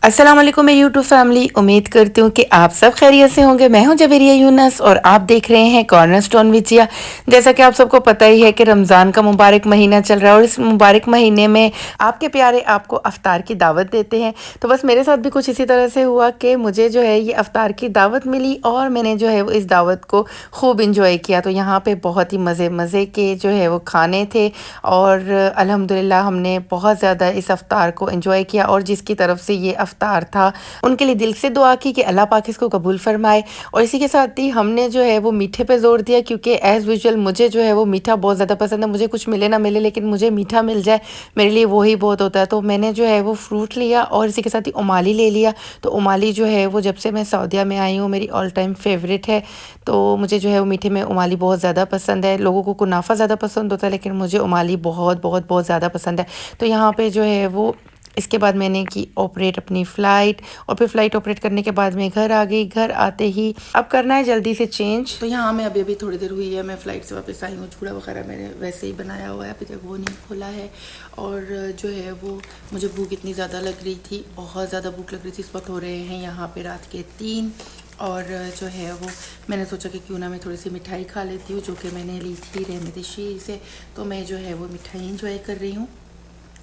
अस्सलाम वालेकुम मेरी यूट्यूब फैमिली। उम्मीद करती हूँ कि आप सब खैरियत से होंगे। मैं हूँ जवेरिया यूनस और आप देख रहे हैं कॉर्नरस्टोन विद जिया। जैसा कि आप सबको पता ही है कि रमज़ान का मुबारक महीना चल रहा है और इस मुबारक महीने में आपके प्यारे आपको अफ्तार की दावत देते हैं। तो बस मेरे साथ भी कुछ इसी तरह से हुआ कि मुझे जो है ये अफ्तार की दावत मिली और मैंने जो है वो इस दावत को खूब इंजॉय किया। तो यहाँ पे बहुत ही मज़े मज़े के जो है वो खाने थे और अल्हम्दुलिल्लाह हमने बहुत ज़्यादा इस अफ्तार को इंजॉय किया। और जिसकी तरफ से ये अफ्तार था उनके लिए दिल से दुआ की कि अल्लाह पाक इसको कबूल फरमाए। और इसी के साथ ही हमने जो है वो मीठे पे ज़ोर दिया, क्योंकि एज़ यूजुअल मुझे जो है वो मीठा बहुत ज़्यादा पसंद है। मुझे कुछ मिले ना मिले लेकिन मुझे मीठा मिल जाए मेरे लिए वही बहुत होता है। तो मैंने जो है वो फ्रूट लिया और इसी के साथ ही उमाली ले लिया। तो उमाली जो है वो जब से मैं सऊदीया में आई हूँ मेरी ऑल टाइम फेवरेट है। तो मुझे जो है वो मीठे में उमाली बहुत ज़्यादा पसंद है। लोगों को कुनाफा ज़्यादा पसंद होता है लेकिन मुझे उमाली बहुत बहुत बहुत ज़्यादा पसंद है। तो यहाँ पे जो है वो इसके बाद मैंने की ऑपरेट अपनी फ़्लाइट और फिर फ़्लाइट ऑपरेट करने के बाद मैं घर आ गई। घर आते ही अब करना है जल्दी से चेंज। तो यहाँ मैं अभी थोड़ी देर हुई है मैं फ़्लाइट से वापस आई हूँ। चूड़ा वगैरह मैंने वैसे ही बनाया हुआ है, अभी तक वो नहीं खोला है। और जो है वो मुझे भूख इतनी ज़्यादा लग रही थी, बहुत ज़्यादा भूख लग रही थी। इस वक्त हो रहे हैं यहाँ पे रात के 3 और जो है वो मैंने सोचा कि क्यों ना मैं थोड़ी सी मिठाई खा लेती हूँ, जो कि मैंने ली थी रहमत शीर से। तो मैं जो है वो मिठाई इंजॉय कर रही हूँ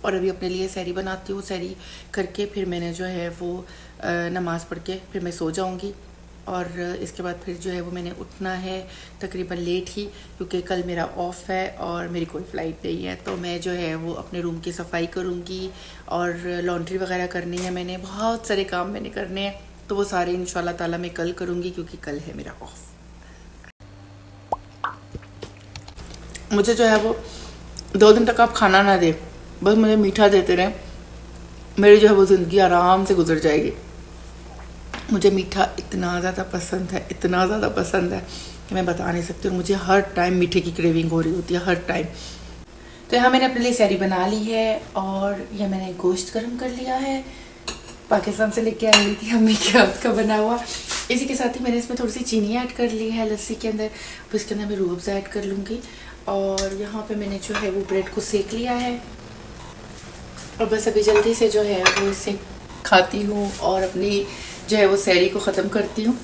और अभी अपने लिए सैरी बनाती हूँ। सैरी करके फिर मैंने जो है वो नमाज़ पढ़ के फिर मैं सो जाऊँगी। और इसके बाद फिर जो है वो मैंने उठना है तकरीबन लेट ही, क्योंकि कल मेरा ऑफ़ है और मेरी कोई फ़्लाइट नहीं है। तो मैं जो है वो अपने रूम की सफाई करूँगी और लॉन्ड्री वगैरह करनी है। मैंने बहुत सारे काम मैंने करने हैं, तो वो सारे इंशाल्लाह ताला मैं कल करूँगी, क्योंकि कल है मेरा ऑफ़। मुझे जो है वो 2 दिन तक आप खाना ना दे, बस मुझे मीठा देते रहें, मेरी जो है वो ज़िंदगी आराम से गुजर जाएगी। मुझे मीठा इतना ज़्यादा पसंद है, इतना ज़्यादा पसंद है कि मैं बता नहीं सकती। और मुझे हर टाइम मीठे की क्रेविंग हो रही होती है, हर टाइम। तो यहाँ मैंने अपने लिए सैरी बना ली है और यह मैंने गोश्त गर्म कर लिया है, पाकिस्तान से लेके आई हुई थी अम्मी के हाथ का बना हुआ। इसी के साथ ही मैंने इसमें थोड़ी सी चीनी ऐड कर ली है लस्सी के अंदर, फिर इसके अंदर मैं रूह अफ़ज़ा ऐड कर लूँगी। और यहाँ पे मैंने जो है वो ब्रेड को सेक लिया है और बस अभी जल्दी से जो है वो इसे खाती हूँ और अपनी जो है वो सैरी को ख़त्म करती हूँ,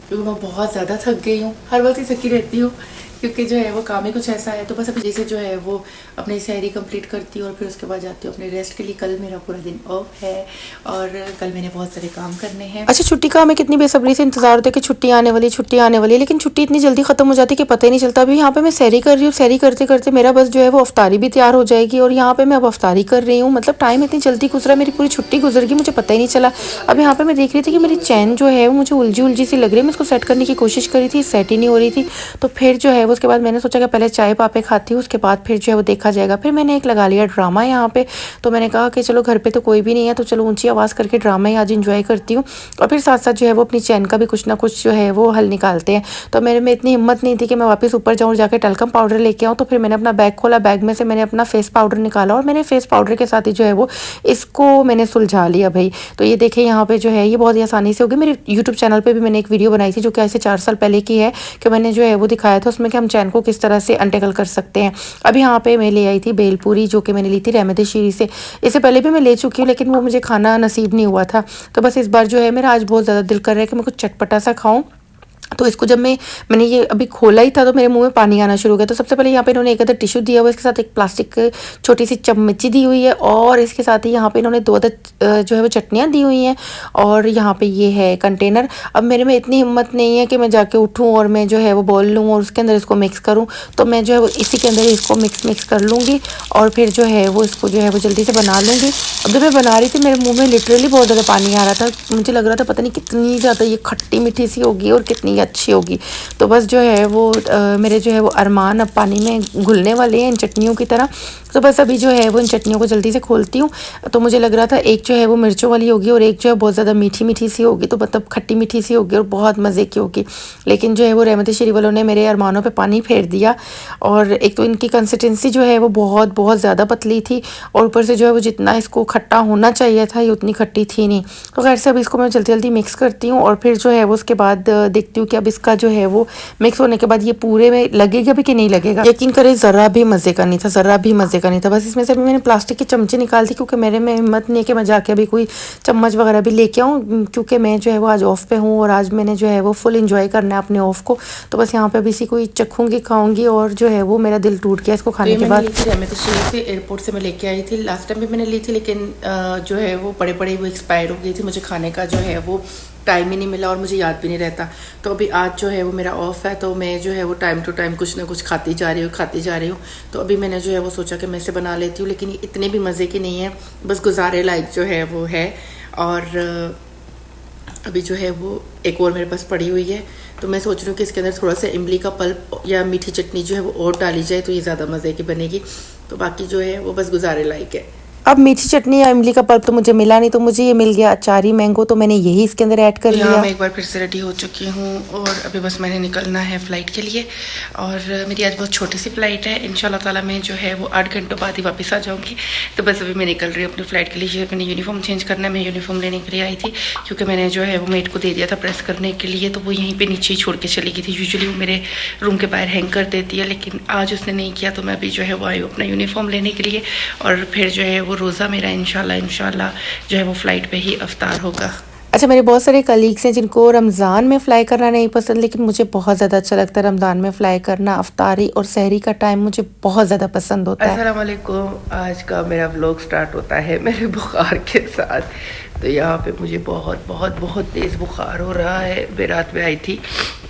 क्योंकि मैं बहुत ज़्यादा थक गई हूँ। हर वक्त ही थकी रहती हूँ, क्योंकि जो है वो काम ही कुछ ऐसा है। तो बस अभी जैसे जो है वो अपनी सैरी कंप्लीट करती हूँ और फिर उसके बाद जाती हूँ अपने रेस्ट के लिए। कल मेरा पूरा दिन ऑफ है और कल मैंने बहुत सारे काम करने हैं। अच्छा, छुट्टी का हमें कितनी बेसब्री से इंतजार होता है कि छुट्टी आने वाली, छुट्टी आने वाली, लेकिन छुट्टी इतनी जल्दी खत्म हो जाती है कि पता ही नहीं चलता। अभी यहाँ पे मैं सैरी कर रही हूँ, सैरी करते करते मेरा बस जो है वो अफ्तारी भी तैयार हो जाएगी और यहाँ पे मैं अब अफ्तारी कर रही हूँ। मतलब टाइम इतनी जल्दी गुजरा, मेरी पूरी छुट्टी गुजर गई, मुझे पता ही नहीं चला। अब यहाँ पे मैं देख रही थी कि मेरी चैन जो है वो मुझे उलझी उलझी सी लग रही है। मैं इसको सेट करने की कोशिश कर रही थी, सेट ही नहीं हो रही थी। तो फिर जो है वो उसके बाद मैंने सोचा पहले चाय पापे खाती हूँ, उसके बाद फिर जो है वो देखा जाएगा। फिर मैंने एक लगा लिया ड्रामा यहाँ पे। तो मैंने कहा कि चलो घर पे तो कोई भी नहीं है, तो चलो ऊंची आवाज़ करके ड्रामा ही आज इंजॉय करती हूँ और फिर साथ साथ जो है वो अपनी चैन का भी कुछ ना कुछ जो है वो हल निकालते हैं। तो मेरे में इतनी हिम्मत नहीं थी कि मैं वापस ऊपर जाऊँ जाके टल्कम पाउडर लेके आऊँ। तो फिर मैंने अपना बैग खोला, बैग में से मैंने अपना फेस पाउडर निकाला और मैंने फेस पाउडर के साथ ही जो है वो इसको मैंने सुलझा लिया भाई। तो ये देखें यहाँ पे जो है ये बहुत ही आसानी से होगी। मेरे यूट्यूब चैनल पर भी मैंने एक वीडियो बनाई थी जो कि ऐसे 4 साल पहले की है, कि मैंने जो है वो दिखाया था उसमें कि हम चैन को किस तरह से अनटेकल कर सकते हैं। अब यहाँ पे मैं ले आई थी बेलपूरी, जो कि मैंने ली थी रहमत शीरी से। इससे पहले भी मैं ले चुकी हूँ लेकिन वो मुझे खाना नसीब नहीं हुआ था। तो बस इस बार जो है मेरा आज बहुत ज़्यादा दिल कर रहा है कि मैं कुछ चटपटा सा खाऊं। तो इसको जब मैंने ये अभी खोला ही था तो मेरे मुंह में पानी आना शुरू हो गया। तो सबसे पहले यहाँ पे इन्होंने एक अदर टिश्यू दिया हुआ है, इसके साथ एक प्लास्टिक छोटी सी चम्मची दी हुई है और इसके साथ ही यहाँ पे इन्होंने 2 अदर जो है वो चटनियाँ दी हुई हैं और यहाँ पे ये है कंटेनर। अब मेरे में इतनी हिम्मत नहीं है कि मैं जाके उठूँ और मैं जो है वो बॉल लूँ और उसके अंदर इसको मिक्स करूँ। तो मैं जो है वो इसी के अंदर इसको मिक्स कर लूँगी और फिर जो है वो इसको जो है वो जल्दी से बना लूँगी। अब जब मैं बना रही थी मेरे मुँह में लिटरली बहुत ज़्यादा पानी आ रहा था। मुझे लग रहा था पता नहीं कितनी ज़्यादा ये खट्टी मीठी सी होगी और कितनी अच्छी होगी। तो बस जो है वो मेरे जो है वो अरमान अब पानी में घुलने वाले हैं इन चटनियों की तरह। तो बस अभी जो है वो इन चटनियों को जल्दी से खोलती हूँ। तो मुझे लग रहा था एक जो है वो मिर्चों वाली होगी और एक जो है बहुत ज़्यादा मीठी मीठी सी होगी, तो मतलब खट्टी मीठी सी होगी और बहुत मज़े की होगी। लेकिन जो है वो रहमत शीरी वालों ने मेरे अरमानों पे पानी फेर दिया। और एक तो इनकी कंसिस्टेंसी जो है वो बहुत बहुत ज़्यादा पतली थी और ऊपर से जो है वो जितना इसको खट्टा होना चाहिए था ये उतनी खट्टी थी नहीं। तो खैर से अब इसको मैं जल्दी जल्दी मिक्स करती हूँ और फिर जो है वो उसके बाद देखती हूँ कि अब इसका जो है वो मिक्स होने के बाद ये पूरे में लगेगा भी कि नहीं लगेगा। यकीन करें ज़रा भी मज़े का नहीं था, ज़रा भी मज़े का का नहीं था। बस इसमें से अभी मैंने प्लास्टिक के चमचे निकाल दी क्योंकि मेरे में हिम्मत नहीं है कि मैं जाके अभी कोई चम्मच वगैरह भी लेके आऊँ, क्योंकि मैं जो है वो आज ऑफ पे हूँ और आज मैंने जो है वो फुल इंजॉय करना है अपने ऑफ को। तो बस यहाँ पे अभी इसी को चखूँगी, खाऊँगी और जो है वो मेरा दिल टूट गया इसको खाने के बाद। मैं तो से एयरपोर्ट से मैं लेके आई थी, लास्ट टाइम भी मैंने ली थी, लेकिन जो है वो पड़े पड़े वो एक्सपायर हो गई थी, मुझे खाने का जो है वो टाइम ही नहीं मिला और मुझे याद भी नहीं रहता। तो अभी आज जो है वो मेरा ऑफ है, तो मैं जो है वो टाइम टू टाइम कुछ ना कुछ खाती जा रही हूँ। तो अभी मैंने जो है वो सोचा कि मैं इसे बना लेती हूँ, लेकिन ये इतने भी मज़े की नहीं है, बस गुजारे लायक जो है वो है। और अभी जो है वो एक और मेरे पास पड़ी हुई है, तो मैं सोच रही हूँ कि इसके अंदर थोड़ा सा इमली का पल्प या मीठी चटनी जो है वो और डाली जाए तो ये ज़्यादा मज़े की बनेगी। तो बाकी जो है वो बस गुजारे लायक है। अब मीठी चटनी या इमली का पल्प तो मुझे मिला नहीं, तो मुझे ये मिल गया अचारी मैंगो, तो मैंने यही इसके अंदर ऐड कर लिया। मैं एक बार फिर से रेडी हो चुकी हूँ और अभी बस मैंने निकलना है फ़्लाइट के लिए। और मेरी आज बहुत छोटी सी फ़्लाइट है, इंशाल्लाह ताला मैं जो है वो 8 घंटों बाद ही वापस आ जाऊँगी। तो बस अभी मैं निकल रही हूँ अपनी फ़्लाइट के लिए। मैंने यूनिफॉर्म चेंज करना है, मैं यूनिफॉर्म लेने के लिए आई थी क्योंकि मैंने जो है वो मेट को दे दिया था प्रेस करने के लिए, तो वो यहीं पर नीचे ही छोड़ के चली गई थी। यूजुअली वो मेरे रूम के बाहर हैंग कर देती है, लेकिन आज उसने नहीं किया, तो मैं अभी जो है वो आई हूँ अपना यूनिफॉर्म लेने के लिए। और फिर जो है वो रोज़ा मेरा इंशाल्लाह जो है वो फ़्लाइट पे ही अफ्तार होगा। अच्छा, मेरे बहुत सारे कलीग्स हैं जिनको रमज़ान में फ़्लाई करना नहीं पसंद, लेकिन मुझे बहुत ज़्यादा अच्छा लगता है रमज़ान में फ़्लाई करना। अफ्तारी और सहरी का टाइम मुझे बहुत ज़्यादा पसंद होता है। अस्सलाम वालेकुम, आज का मेरा व्लॉग स्टार्ट होता है मेरे बुखार के साथ। तो यहाँ पे मुझे बहुत तेज़ बुखार हो रहा है। मैं रात में आई थी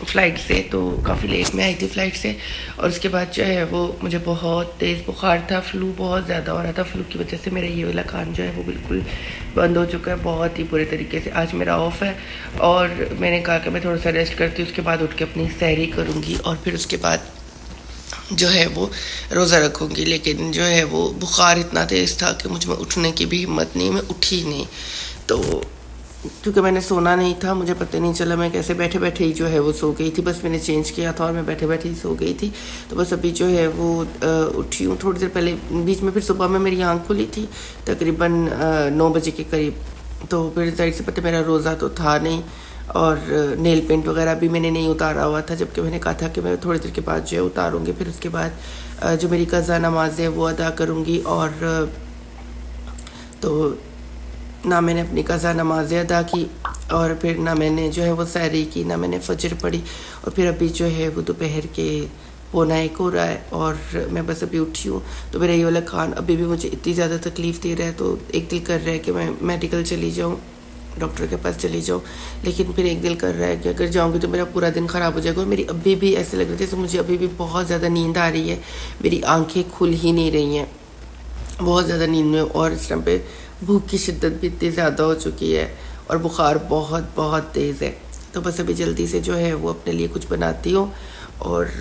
फ़्लाइट से, तो काफ़ी लेट में आई थी फ़्लाइट से, और उसके बाद जो है वो मुझे बहुत तेज़ बुखार था। फ्लू बहुत ज़्यादा हो रहा था, फ्लू की वजह से मेरा ये वाला कान जो है वो बिल्कुल बंद हो चुका है बहुत ही बुरे तरीके से। आज मेरा ऑफ है और मैंने कहा कि मैं थोड़ा सा रेस्ट करती हूँ, उसके बाद उठ के अपनी सैरी करूँगी और फिर उसके बाद जो है वो रोज़ा रखूँगी। लेकिन जो है वो बुखार इतना तेज़ था कि मुझ में उठने की भी हिम्मत नहीं, मैं उठी नहीं। तो क्योंकि मैंने सोना नहीं था, मुझे पता नहीं चला मैं कैसे बैठे बैठे ही जो है वो सो गई थी। बस मैंने चेंज किया था और मैं बैठे बैठे ही सो गई थी। तो बस अभी जो है वो उठी हूँ थोड़ी देर पहले, बीच में फिर सुबह में मेरी आँख खुली थी तकरीबन 9 बजे के करीब। तो फिर जाहिर से पता मेरा रोज़ा तो था नहीं, और नेल पेंट वगैरह भी मैंने नहीं उतारा हुआ था, जबकि मैंने कहा था कि मैं थोड़ी देर के बाद जो है उतारूँगी। फिर उसके बाद जो मेरी कज़ा नमाज है वो अदा करूँगी। और तो ना मैंने अपनी कज़ा नमाज़ अदा की, और फिर ना मैंने जो है वो सैरी की, ना मैंने फजर पढ़ी। और फिर अभी जो है वो दोपहर के 1:45 हो रहा है और मैं बस अभी उठी हूँ। तो मेरा ये वाला कान अभी भी मुझे इतनी ज़्यादा तकलीफ़ दे रहा है, तो एक दिल कर रहा है कि मैं मेडिकल चली जाऊँ, डॉक्टर के पास चली जाऊँ, लेकिन फिर एक दिल कर रहा है कि अगर जाऊँगी तो मेरा पूरा दिन ख़राब हो जाएगा। और मेरी अभी भी ऐसे लग रही है जैसे मुझे अभी भी बहुत ज़्यादा नींद आ रही है, मेरी आँखें खुल ही नहीं रही हैं, बहुत ज़्यादा नींद में। और इस टाइम पे भूख की शिद्दत भी इतनी ज़्यादा हो चुकी है और बुखार बहुत तेज़ है। तो बस अभी जल्दी से जो है वो अपने लिए कुछ बनाती हूँ, और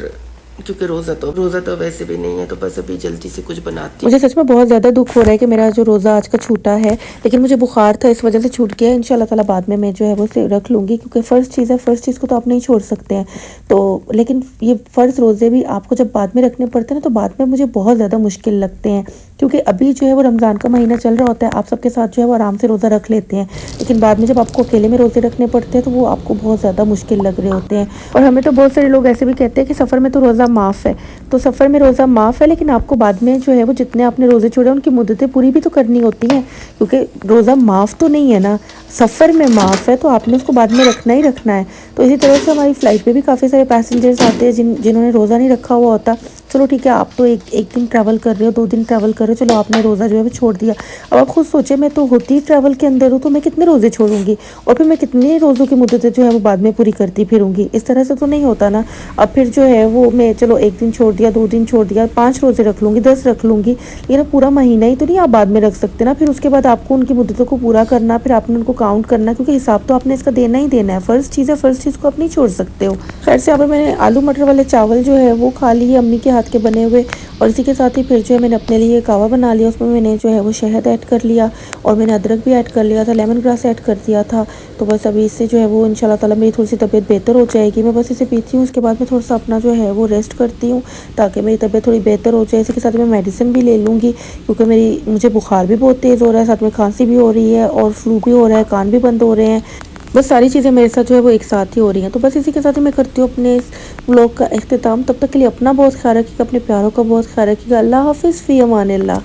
क्योंकि रोज़ा तो वैसे भी नहीं है, तो बस अभी जल्दी से कुछ बनाती हूँ। मुझे सच में बहुत ज़्यादा दुख हो रहा है कि मेरा जो रोज़ा आज का छूटा है, लेकिन मुझे बुखार था इस वजह से छूट गया। इंशाल्लाह ताला बाद में मैं जो है वो रख लूँगी, क्योंकि फ़र्स्ट चीज़ है, फ़र्स्ट चीज़ को तो आप नहीं छोड़ सकते हैं। तो लेकिन ये फ़र्ज़ रोज़े भी आपको जब बाद में रखने पड़ते हैं ना, तो बाद में मुझे बहुत ज़्यादा मुश्किल लगते हैं, क्योंकि अभी जो है वो रमज़ान का महीना चल रहा होता है, आप सबके साथ जो है वो आराम से रोज़ा रख लेते हैं, लेकिन बाद में जब आपको अकेले में रोज़े रखने पड़ते हैं तो वो आपको बहुत ज़्यादा मुश्किल लग रहे होते हैं। और हमें तो बहुत सारे लोग ऐसे भी कहते हैं कि सफ़र में तो रोज़ा माफ़ है, तो सफ़र में रोज़ा माफ़ है, लेकिन आपको बाद में जो है वो जितने आपने रोज़े छोड़े उनकी मुद्दतें पूरी भी तो करनी होती हैं, क्योंकि रोज़ा माफ़ तो नहीं है ना, सफ़र में माफ़ है, तो आपने उसको बाद में रखना ही रखना है। तो इसी तरह से हमारी फ़्लाइट पे भी काफ़ी सारे पैसेंजर्स आते हैं जिन्होंने रोज़ा नहीं रखा हुआ होता। चलो ठीक है, आप तो एक दिन ट्रैवल कर रहे हो, 2 दिन ट्रैवल कर रहे हो, चलो आपने रोज़ा जो है वो छोड़ दिया। अब आप खुद सोचें, मैं तो होती ही ट्रैवल के अंदर हूँ, तो मैं कितने रोज़े छोड़ूंगी और फिर मैं कितने रोज़ों की मुद्दतें जो है वो बाद में पूरी करती फिरूंगी। इस तरह से तो नहीं होता ना। अब फिर जो है वो मैं चलो 1 दिन छोड़ दिया, 2 दिन छोड़ दिया, 5 रोज़े रख लूँगी, 10 रख लूँगी, लेकिन पूरा महीना ही तो नहीं आप बाद में रख सकते ना। फिर उसके बाद आपको उनकी मुद्दतों को पूरा करना, फिर आपने उनको काउंट करना, क्योंकि हिसाब तो आपने इसका देना ही देना है। फ़र्स्ट चीज़ है, फ़र्स्ट चीज़ को आप नहीं छोड़ सकते हो। खैर से यहाँ पर मैंने आलू मटर वाले चावल जो है वो खा लिए अम्मी के हाथ के बने हुए, और इसी के साथ ही फिर जो है मैंने अपने लिए कावा बना लिया। उसमें मैंने जो है वो शहद ऐड कर लिया और मैंने अदरक भी ऐड कर लिया था, लेमन ग्रास ऐड कर दिया था। तो बस अभी इससे जो है वो इंशाल्लाह ताला मेरी थोड़ी सी तबीयत बेहतर हो जाएगी। मैं बस इसे पीती हूँ, उसके बाद में थोड़ा सा अपना जो है वो रेस्ट करती हूँ ताकि मेरी तबीयत थोड़ी बेहतर हो जाए। इसी के साथ मैं मेडिसिन भी ले लूँगी, क्योंकि मुझे बुखार भी बहुत तेज़ हो रहा है, साथ में खांसी भी हो रही है और फ्लू भी हो रहा है, कान भी बंद हो रहे हैं। बस सारी चीज़ें मेरे साथ जो है वो एक साथ ही हो रही हैं। तो बस इसी के साथ ही मैं करती हूँ अपने इस व्लॉग का इख्तिताम। तब तक के लिए अपना बहुत ख्याल रखिएगा, अपने प्यारों का बहुत ख्याल रखिएगा। अल्लाह हाफिज़, फ़ी अमानिल्लाह।